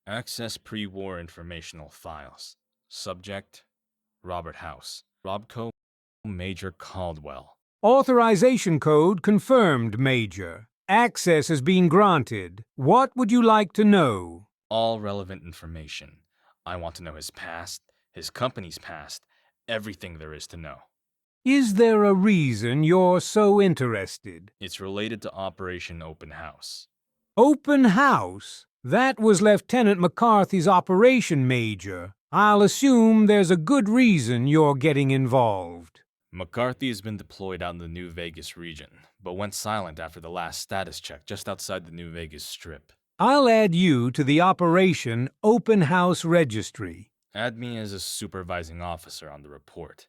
Access pre-war informational files. Subject: Robert House. RobCo, Major Caldwell. Authorization code confirmed, Major. Access has been granted. What would you like to know? All relevant information. I want to know his past, his company's past, everything there is to know. Is there a reason you're so interested? It's related to Operation Open House. Open House? That was Lieutenant McCarthy's operation, Major. I'll assume there's a good reason you're getting involved. McCarthy has been deployed out in the New Vegas region, but went silent after the last status check just outside the New Vegas Strip. I'll add you to the Operation Open House Registry. Add me as a supervising officer on the report.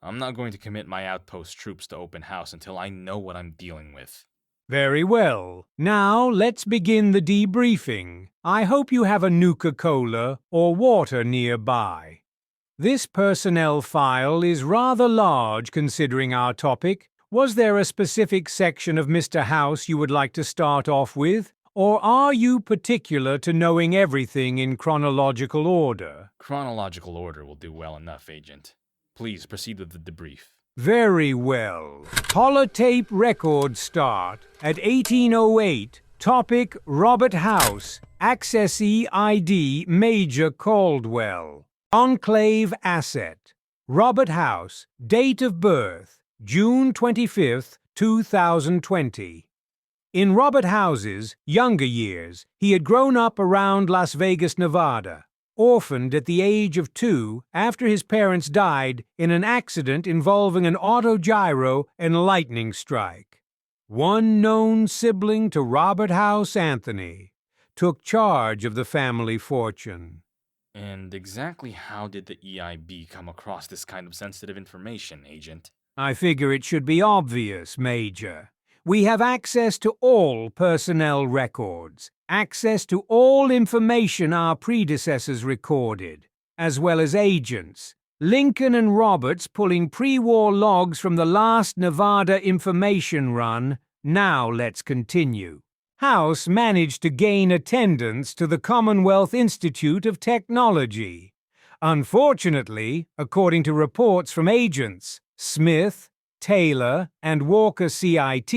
I'm not going to commit my outpost troops to Open House until I know what I'm dealing with. Very well. Now let's begin the debriefing. I hope you have a Nuka-Cola or water nearby. This personnel file is rather large considering our topic. Was there a specific section of Mr. House you would like to start off with? Or are you particular to knowing everything in chronological order? Chronological order will do well enough, Agent. Please proceed with the debrief. Very well. Holotape record start at 1808. Topic: Robert House. Accessee ID Major Caldwell. Enclave asset. Robert House. Date of birth: June 25th, 2020. In Robert House's younger years, he had grown up around Las Vegas, Nevada. Orphaned at the age of 2 after his parents died in an accident involving an autogyro and lightning strike. One known sibling to Robert House, Anthony, took charge of the family fortune. And exactly how did the EIB come across this kind of sensitive information, Agent? I figure it should be obvious, Major. We have access to all personnel records, access to all information our predecessors recorded, as well as agents. Lincoln and Roberts pulling pre-war logs from the last Nevada information run. Now let's continue. House managed to gain attendance to the Commonwealth Institute of Technology. Unfortunately, according to reports from agents, Smith, Taylor, and Walker CIT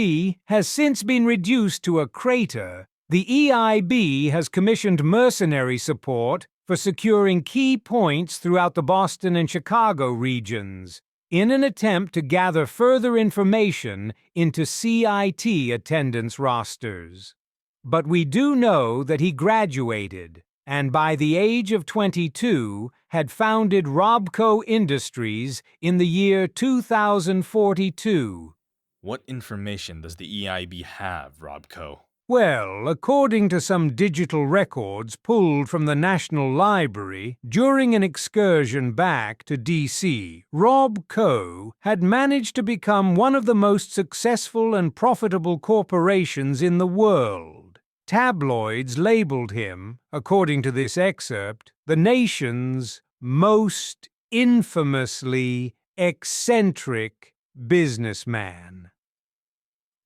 has since been reduced to a crater. The EIB has commissioned mercenary support for securing key points throughout the Boston and Chicago regions, in an attempt to gather further information into CIT attendance rosters. But we do know that he graduated, and by the age of 22 had founded RobCo Industries in the year 2042. What information does the EIB have, RobCo? Well, according to some digital records pulled from the National Library during an excursion back to D.C., RobCo had managed to become one of the most successful and profitable corporations in the world. Tabloids labeled him, according to this excerpt, the nation's most infamously eccentric businessman.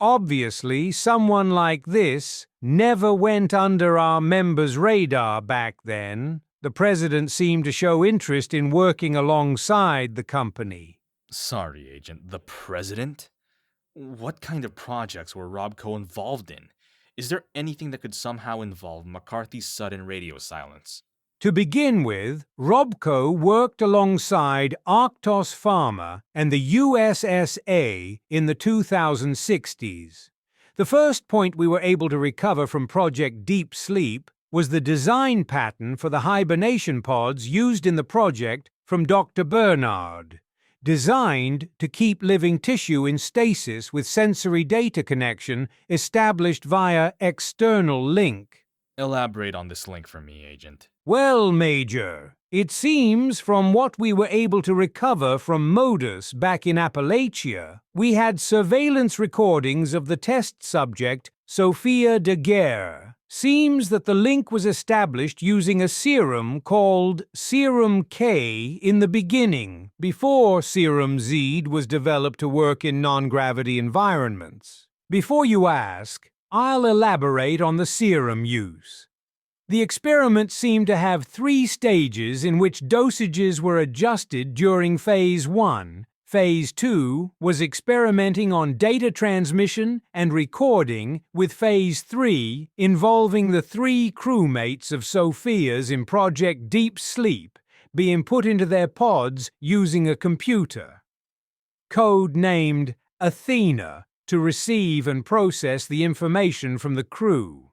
Obviously, someone like this never went under our members' radar back then. The president seemed to show interest in working alongside the company. Sorry, Agent, the president? What kind of projects were RobCo involved in? Is there anything that could somehow involve McCarthy's sudden radio silence? To begin with, RobCo worked alongside Arctos Pharma and the USSA in the 2060s. The first point we were able to recover from Project Deep Sleep was the design pattern for the hibernation pods used in the project from Dr. Bernard, designed to keep living tissue in stasis with sensory data connection established via external link. Elaborate on this link for me, Agent. Well, Major, it seems from what we were able to recover from Modus back in Appalachia, we had surveillance recordings of the test subject, Sophia de Guerre. Seems that the link was established using a serum called Serum K in the beginning, before Serum Z was developed to work in non-gravity environments. Before you ask, I'll elaborate on the serum use. The experiment seemed to have 3 stages in which dosages were adjusted during Phase 1. Phase 2 was experimenting on data transmission and recording, with Phase 3 involving the 3 crewmates of Sophia's in Project Deep Sleep being put into their pods using a computer, code named Athena, to receive and process the information from the crew.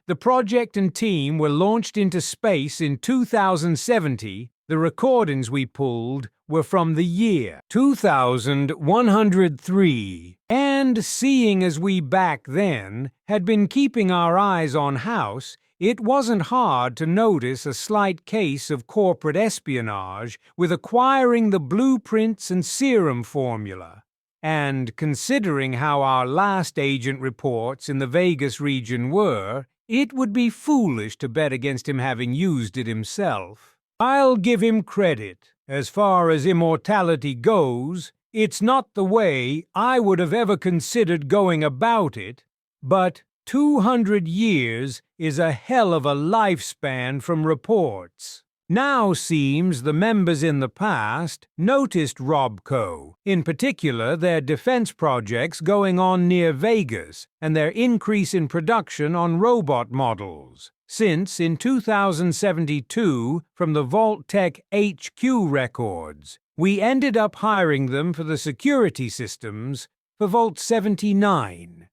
The project and team were launched into space in 2070. The recordings we pulled were from the year 2103. And seeing as we back then had been keeping our eyes on House, it wasn't hard to notice a slight case of corporate espionage with acquiring the blueprints and serum formula. And considering how our last agent reports in the Vegas region were, it would be foolish to bet against him having used it himself. I'll give him credit. As far as immortality goes, it's not the way I would have ever considered going about it, but 200 years is a hell of a lifespan from reports. Now seems the members in the past noticed RobCo, in particular their defense projects going on near Vegas and their increase in production on robot models. Since in 2072, from the Vault Tech HQ records, we ended up hiring them for the security systems for Vault 79.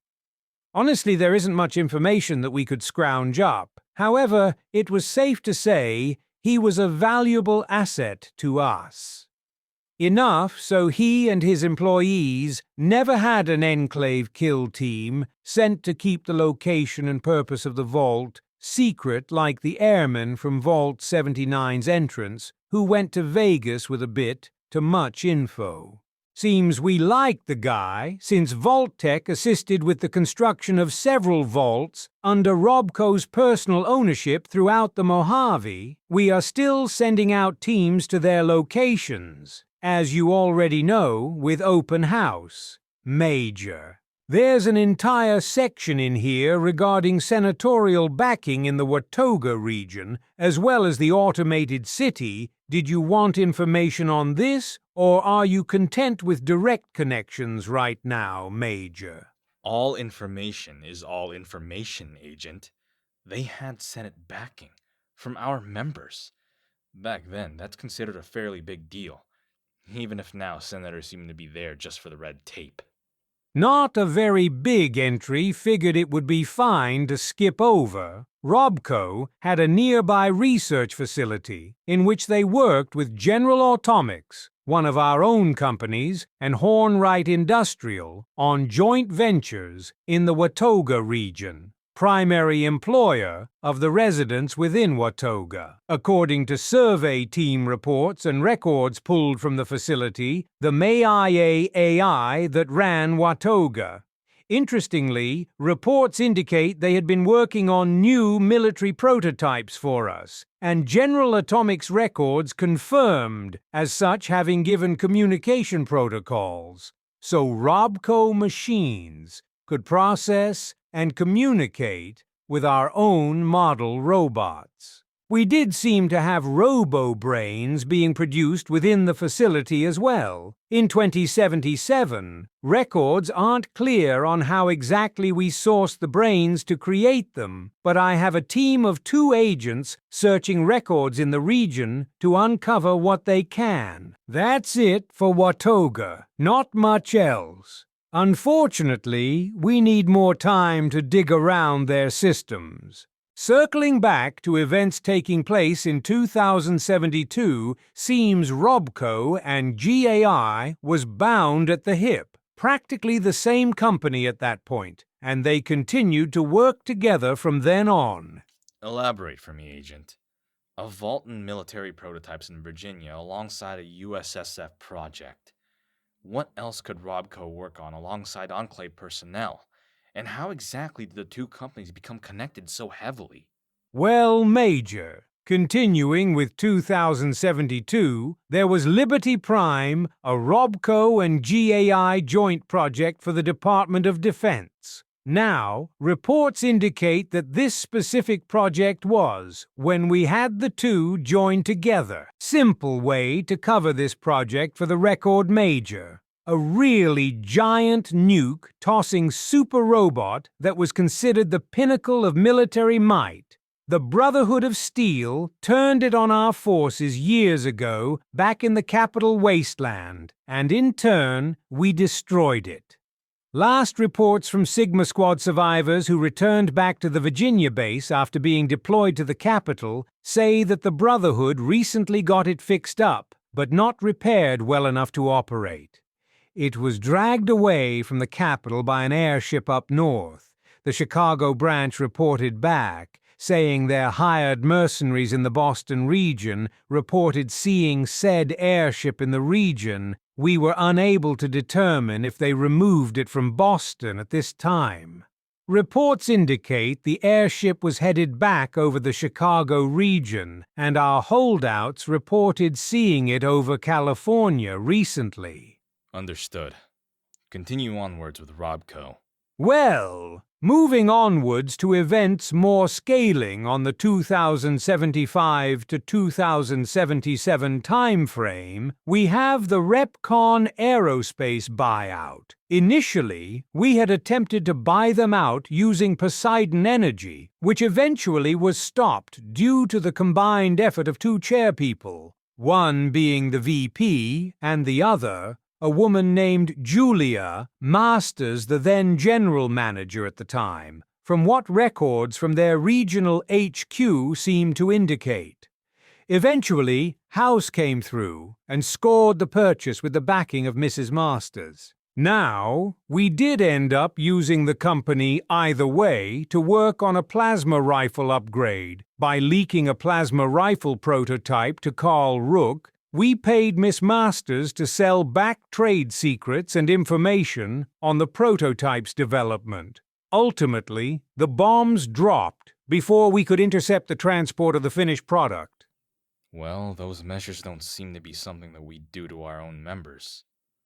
Honestly, there isn't much information that we could scrounge up. However, it was safe to say he was a valuable asset to us. Enough so he and his employees never had an Enclave kill team sent to keep the location and purpose of the vault secret like the airmen from Vault 79's entrance who went to Vegas with a bit too much info. Seems we liked the guy, since Vault Tech assisted with the construction of several vaults under RobCo's personal ownership throughout the Mojave. We are still sending out teams to their locations, as you already know, with Open House. Major. There's an entire section in here regarding senatorial backing in the Watauga region, as well as the automated city. Did you want information on this, or are you content with direct connections right now, Major? All information is all information, Agent. They had Senate backing from our members. Back then, that's considered a fairly big deal, even if now senators seem to be there just for the red tape. Not a very big entry, figured it would be fine to skip over. RobCo had a nearby research facility in which they worked with General Atomics, one of our own companies, and Hornwright Industrial on joint ventures in the Watauga region, primary employer of the residents within Watauga. According to survey team reports and records pulled from the facility, the Maya AI that ran Watauga. Interestingly, reports indicate they had been working on new military prototypes for us, and General Atomics records confirmed as such, having given communication protocols. So RobCo machines could process and communicate with our own model robots. We did seem to have robo-brains being produced within the facility as well. In 2077, records aren't clear on how exactly we sourced the brains to create them, but I have a team of 2 agents searching records in the region to uncover what they can. That's it for Watauga, not much else. Unfortunately, we need more time to dig around their systems. Circling back to events taking place in 2072, seems RobCo and GAI was bound at the hip, practically the same company at that point, and they continued to work together from then on. Elaborate for me, Agent. A vault and military prototypes in Virginia alongside a USSF project. What else could RobCo work on alongside Enclave personnel? And how exactly did the 2 companies become connected so heavily? Well, Major, continuing with 2072, there was Liberty Prime, a RobCo and GAI joint project for the Department of Defense. Now, reports indicate that this specific project was when we had the two joined together. Simple way to cover this project for the record major. A really giant nuke-tossing super robot that was considered the pinnacle of military might. The Brotherhood of Steel turned it on our forces years ago back in the capital wasteland, and in turn, we destroyed it. Last reports from Sigma Squad survivors who returned back to the Virginia base after being deployed to the capital say that the Brotherhood recently got it fixed up, but not repaired well enough to operate. It was dragged away from the capital by an airship up north. The Chicago branch reported back, saying their hired mercenaries in the Boston region reported seeing said airship in the region. We were unable to determine if they removed it from Boston at this time. Reports indicate the airship was headed back over the Chicago region, and our holdouts reported seeing it over California recently. Understood. Continue onwards with RobCo. Well, moving onwards to events more scaling on the 2075 to 2077 timeframe, we have the RepCon Aerospace buyout. Initially, we had attempted to buy them out using Poseidon Energy, which eventually was stopped due to the combined effort of two chairpeople, one being the VP and the other a woman named Julia Masters, the then general manager at the time, from what records from their regional HQ seem to indicate. Eventually, House came through and scored the purchase with the backing of Mrs. Masters. Now, we did end up using the company either way to work on a plasma rifle upgrade. By leaking a plasma rifle prototype to Carl Rook, we paid Miss Masters to sell back trade secrets and information on the prototype's development. Ultimately, the bombs dropped before we could intercept the transport of the finished product. Well, those measures don't seem to be something that we do to our own members.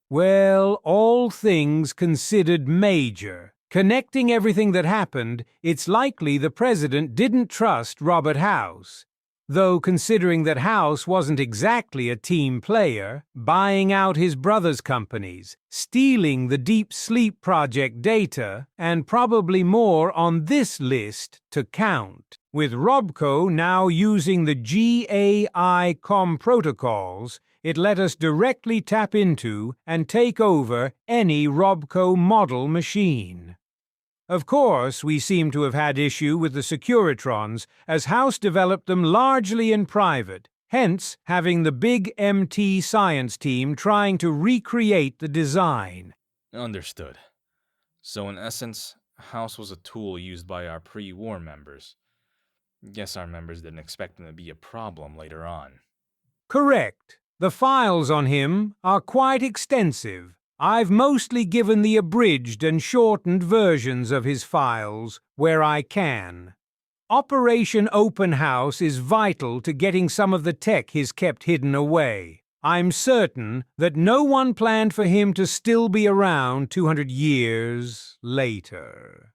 Well, all things considered major. Connecting everything that happened, it's likely the president didn't trust Robert House. Though considering that House wasn't exactly a team player, buying out his brother's companies, stealing the Deep Sleep Project data, and probably more on this list to count. With RobCo now using the GAI-COM protocols, it let us directly tap into and take over any RobCo model machine. Of course, we seem to have had issue with the Securitrons, as House developed them largely in private, hence having the big MT science team trying to recreate the design. Understood. So in essence, House was a tool used by our pre-war members. Guess our members didn't expect him to be a problem later on. Correct. The files on him are quite extensive. I've mostly given the abridged and shortened versions of his files where I can. Operation Open House is vital to getting some of the tech he's kept hidden away. I'm certain that no one planned for him to still be around 200 years later.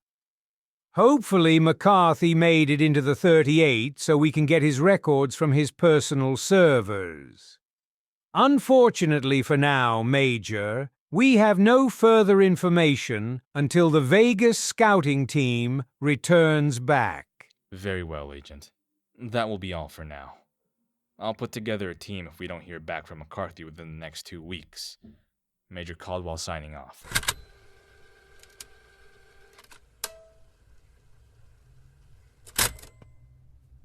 Hopefully McCarthy made it into the 38 so we can get his records from his personal servers. Unfortunately for now, Major, we have no further information until the Vegas scouting team returns back. Very well, Agent. That will be all for now. I'll put together a team if we don't hear back from McCarthy within the next 2 weeks. Major Caldwell signing off.